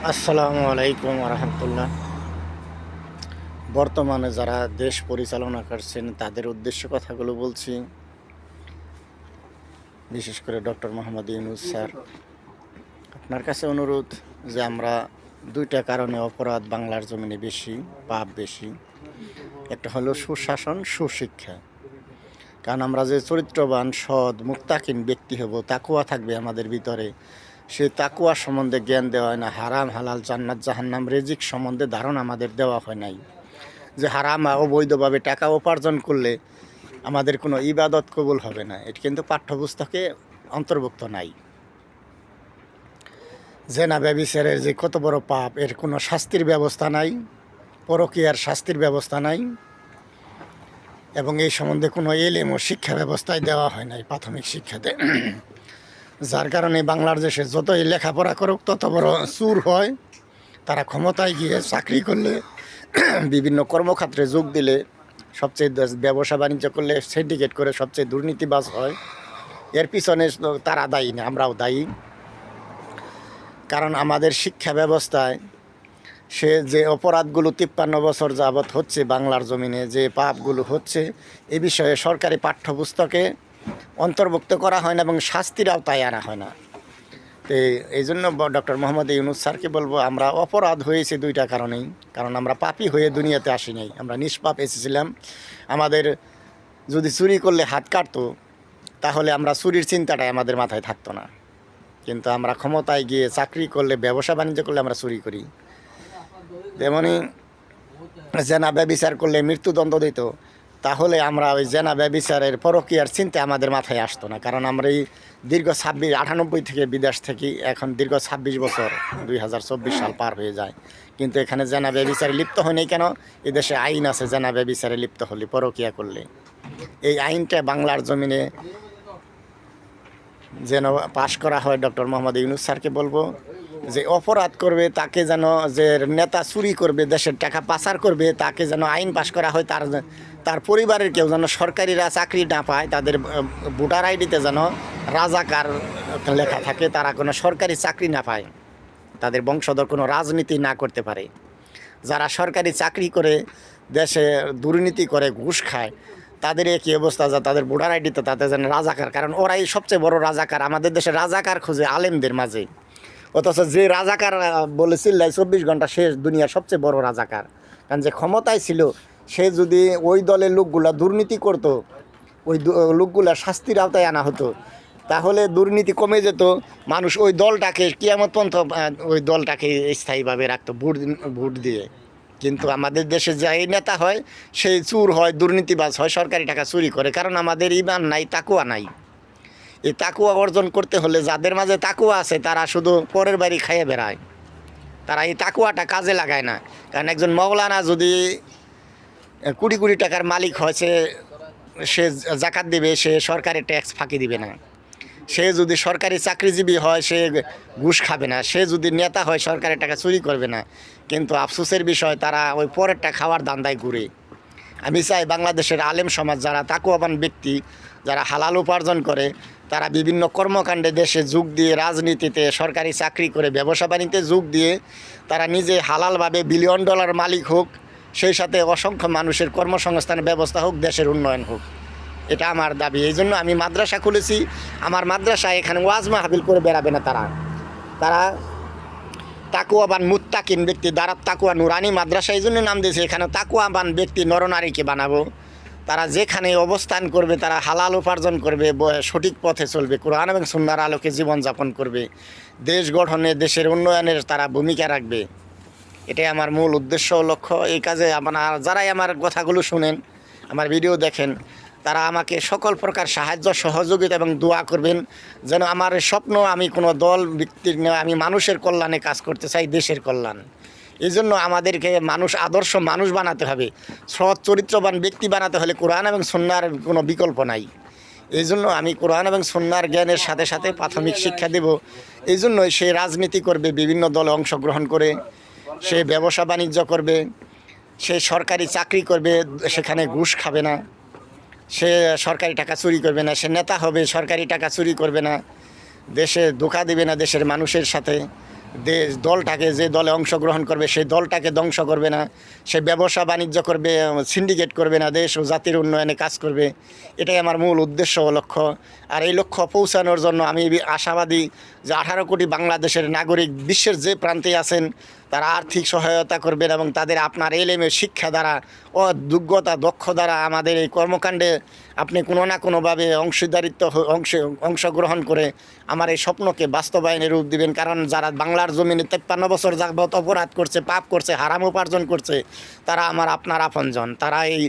আসসালামু আলাইকুম রহমতুল্লাহ। বর্তমানে যারা দেশ পরিচালনা করছেন তাদের উদ্দেশ্য কথাগুলো বলছি। বিশেষ করে ডক্টর মোহাম্মদ ইউনূস স্যার, আপনার কাছে অনুরোধ যে আমরা দুইটা কারণে অপরাধ বাংলার জমিনে বেশি, পাপ বেশি। একটা হলো সুশাসন, সুশিক্ষা। কারণ আমরা যে চরিত্রবান, সৎ, মুত্তাকিন ব্যক্তি হব, তাকুয়া থাকবে আমাদের ভিতরে, সেই তাকুয়া সম্বন্ধে জ্ঞান দেওয়া হয় না। হারাম হালাল, জান্নাত জাহান্নাম, রিজিক সম্বন্ধে ধারণা আমাদের দেওয়া হয় নাই। যে হারাম অবৈধভাবে টাকা উপার্জন করলে আমাদের কোনো ইবাদত কবুল হবে না, এটা কিন্তু পাঠ্যপুস্তকে অন্তর্ভুক্ত নাই। জেনা ব্যভিচারের যে কত বড় পাপ, এর কোনো শাস্তির ব্যবস্থা নাই, পরকীয়ার শাস্তির ব্যবস্থা নাই, এবং এই সম্বন্ধে কোনো এলেম ও শিক্ষা ব্যবস্থায় দেওয়া হয় নাই প্রাথমিক শিক্ষাতে। যার কারণে বাংলার দেশে যতই লেখাপড়া করুক তত বড় চুর হয়। তারা ক্ষমতায় গিয়ে চাকরি করলে, বিভিন্ন কর্মক্ষেত্রে যোগ দিলে, সবচেয়ে ব্যবসা বাণিজ্য করলে, সিন্ডিকেট করে সবচেয়ে দুর্নীতিবাজ হয়। এর পিছনে তারা দায়ী না, আমরাও দায়ী। কারণ আমাদের শিক্ষা ব্যবস্থায় সে যে অপরাধগুলো 53 বছর যাবৎ হচ্ছে বাংলার জমিনে, যে পাপগুলো হচ্ছে, এ বিষয়ে সরকারি পাঠ্যপুস্তকে অন্তর্ভুক্ত করা হয় না এবং শাস্তির আওতায় আনা হয় না। তো এই জন্য ডক্টর মোহাম্মদ ইউনূস স্যারকে বলবো, আমরা অপরাধ হয়েছে দুইটা কারণেই। কারণ আমরা পাপী হয়ে দুনিয়াতে আসি নাই, আমরা নিষ্পাপ এসেছিলাম। আমাদের যদি চুরি করলে হাত কাটতো, তাহলে আমরা চুরির চিন্তাটাই আমাদের মাথায় থাকতো না। কিন্তু আমরা ক্ষমতায় গিয়ে চাকরি করলে, ব্যবসা বাণিজ্য করলে আমরা চুরি করি। তেমনি জেনা ব্যভিচার করলে মৃত্যুদণ্ড দিত, তাহলে আমরা ওই জেনা ব্যভিচারের পরকীয়ার চিন্তা আমাদের মাথায় আসতো না। কারণ আমরা এই দীর্ঘ 98 থেকে বিদেশ থেকে এখন দীর্ঘ 26 বছর, 2024 সাল পার হয়ে যায়, কিন্তু এখানে জেনা ব্যভিচারে লিপ্ত হয়নি কেন? এদেশে আইন আছে, জেনা ব্যভিচারে লিপ্ত হলে, পরকীয়া করলে। এই আইনটা বাংলার জমিনে যেন পাশ করা হয়। ডক্টর মোহাম্মদ ইউনূস স্যারকে বলবো যে অপরাধ করবে তাকে যেন, যে নেতা চুরি করবে, দেশের টাকা পাচার করবে, তাকে যেন আইন পাশ করা হয়। তার পরিবারের কেউ যেন সরকারিরা চাকরি না পায়, তাদের ভোটার আইডিতে যেন রাজাকার লেখা থাকে, তারা কোনো সরকারি চাকরি না পায়, তাদের বংশধর কোনো রাজনীতি না করতে পারে। যারা সরকারি চাকরি করে দেশে দুর্নীতি করে, ঘুষ খায়, তাদের একই অবস্থা, যা তাদের ভোটার আইডিতে তাদের যেন রাজাকার। কারণ ওরাই সবচেয়ে বড় রাজাকার। আমাদের দেশে রাজাকার খুঁজে আলেমদের মাঝে, অথচ যে রাজাকার বলে চিল্লায় 24 ঘন্টা, সে দুনিয়ার সবচেয়ে বড় রাজাকার। কারণ যে ক্ষমতায় ছিল, সে যদি ওই দলের লোকগুলা দুর্নীতি করত, ওই লোকগুলা শাস্তির আওতায় আনা হতো, তাহলে দুর্নীতি কমে যেত। মানুষ ওই দলটাকে কিয়ামত পর্যন্ত ওই দলটাকে স্থায়ীভাবে রাখতো ভোট দিয়ে। কিন্তু আমাদের দেশে যে নেতা হয়, সেই চুর হয়, দুর্নীতিবাজ হয়, সরকারি টাকা চুরি করে। কারণ আমাদের ইমান নাই, তাকুয়া নাই। এই তাকুয়া অর্জন করতে হলে যাদের মাঝে তাকুয়া আছে, তারা শুধু পরের বাড়ি খাইয়ে বেড়ায়, তারা এই তাকুয়াটা কাজে লাগায় না। কারণ একজন মৌলানা যদি কোটি কোটি টাকার মালিক হয়, সে জাকাত দিবে, সে সরকারি ট্যাক্স ফাঁকি দিবে না। সে যদি সরকারি চাকরিজীবী হয়, সে ঘুষ খাবে না। সে যদি নেতা হয়, সরকারি টাকা চুরি করবে না। কিন্তু আফসোসের বিষয়, তারা ওই পরেরটা খাওয়ার দান্দায় ঘুরে। আমি চাই বাংলাদেশের আলেম সমাজ, যারা তাকুয়াবান ব্যক্তি, যারা হালাল উপার্জন করে, তারা বিভিন্ন কর্মকাণ্ডে দেশে যোগ দিয়ে, রাজনীতিতে, সরকারি চাকরি করে, ব্যবসা বাণিজ্যে যোগ দিয়ে, তারা নিজে হালালভাবে বিলিয়ন ডলার মালিক হোক, সেই সাথে অসংখ্য মানুষের কর্মসংস্থানের ব্যবস্থা হোক, দেশের উন্নয়ন হোক। এটা আমার দাবি। এই জন্য আমি মাদ্রাসা খুলেছি। আমার মাদ্রাসায় এখানে ওয়াজ মাহফিল করে বেড়াবে না তারা। তারা তাকুয়াবান মুত্তাকিন ব্যক্তি, দারাত তাকুয়া নুরানি মাদ্রাসা এই জন্য নাম দিয়েছে। এখানে তাকুয়াবান ব্যক্তি নরনারীকে বানাবো। তারা যেখানে অবস্থান করবে, তারা হালাল উপার্জন করবে, সঠিক পথে চলবে, কোরআন এবং সুন্নাহর আলোকে জীবনযাপন করবে, দেশ গঠনে, দেশের উন্নয়নের তারা ভূমিকা রাখবে। এটাই আমার মূল উদ্দেশ্য ও লক্ষ্য। এই কাজে আপনার যারাই আমার কথাগুলো শুনেন, আমার ভিডিও দেখেন, তারা আমাকে সকল প্রকার সাহায্য, সহযোগিতা এবং দোয়া করবেন। যেন আমার স্বপ্ন, আমি কোনো দল ব্যক্তির নয়, আমি মানুষের কল্যাণে কাজ করতে চাই, দেশের কল্যাণ। এই জন্য আমাদেরকে আদর্শ মানুষ বানাতে হবে, সৎ চরিত্রবান ব্যক্তি বানাতে হলে কোরআন এবং সুন্নাহর কোনো বিকল্প নাই। এই জন্য আমি কোরআন এবং সুন্নাহর জ্ঞানের সাথে সাথে প্রাথমিক শিক্ষা দেব। এই জন্যই সে রাজনীতি করবে, বিভিন্ন দলে অংশগ্রহণ করে, সে ব্যবসা বাণিজ্য করবে, সে সরকারি চাকরি করবে, সেখানে ঘুষ খাবে না, সে সরকারি টাকা চুরি করবে না, সে নেতা হবে, সরকারি টাকা চুরি করবে না, দেশে ধোঁকা দেবে না দেশের মানুষের সাথে, দেশ দলটাকে, যে দলে অংশগ্রহণ করবে সেই দলটাকে ধ্বংস করবে না, সে ব্যবসা বাণিজ্য করবে, সিন্ডিকেট করবে না, দেশ ও জাতির উন্নয়নে কাজ করবে। এটাই আমার মূল উদ্দেশ্য ও লক্ষ্য। আর এই লক্ষ্য পৌঁছানোর জন্য আমি আশাবাদী যে 18 কোটি বাংলাদেশের নাগরিক বিশ্বের যে প্রান্তে আছেন তারা আর্থিক সহায়তা করবেন এবং তাদের আপনার এলেমের শিক্ষা দ্বারা ও যোগ্যতা দক্ষ দ্বারা আমাদের এই কর্মকাণ্ডে আপনি কোনো না কোনোভাবে অংশগ্রহণ করে আমার এই স্বপ্নকে বাস্তবায়নে রূপ দিবেন। কারণ যারা বাংলার জমিনে 53 বছর যাবত অপরাধ করছে, পাপ করছে, হারাম উপার্জন করছে, তারা আমার আপনার আপনজন। তারা এই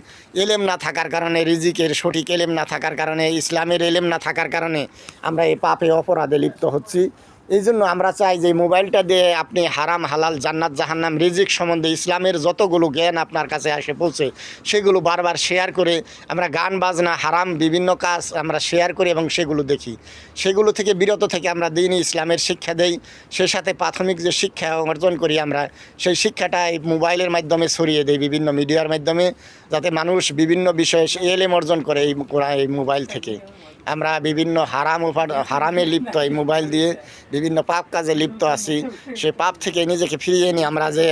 এলেম না থাকার কারণে, রিজিকের সঠিক এলেম না থাকার কারণে, ইসলামের এলেম না থাকার কারণে আমরা এই পাপে অপরাধে লিপ্ত হচ্ছি। এই জন্য আমরা চাই যে মোবাইলটা দিয়ে আপনি হারাম হালাল জান্নাত জাহান্নাম রিজিক সম্বন্ধে ইসলামের যতগুলো জ্ঞান আপনার কাছে এসে পৌঁছে সেগুলো বারবার শেয়ার করে, আমরা গান বাজনা হারাম বিভিন্ন কাজ আমরা শেয়ার করি এবং সেগুলো দেখি, সেগুলো থেকে বিরত থেকে আমরা দিনই ইসলামের শিক্ষা দেই। সেই সাথে প্রাথমিক যে শিক্ষা অর্জন করি আমরা, সেই শিক্ষাটা এই মোবাইলের মাধ্যমে ছড়িয়ে দেই, বিভিন্ন মিডিয়ার মাধ্যমে, যাতে মানুষ বিভিন্ন বিষয়ে এলেম অর্জন করে এই মোবাইল থেকে। আমরা বিভিন্ন হারামে লিপ্ত, এই মোবাইল দিয়ে বিভিন্ন পাপ কাজে লিপ্ত আছি। সে পাপ থেকে নিজেকে ফিরিয়ে নিয়ে আমরা যে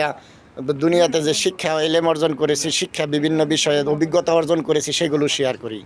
দুনিয়াতে যে শিক্ষা এলেম অর্জন করেছি, শিক্ষা বিভিন্ন বিষয়ে অভিজ্ঞতা অর্জন করেছি, সেগুলো শেয়ার করি।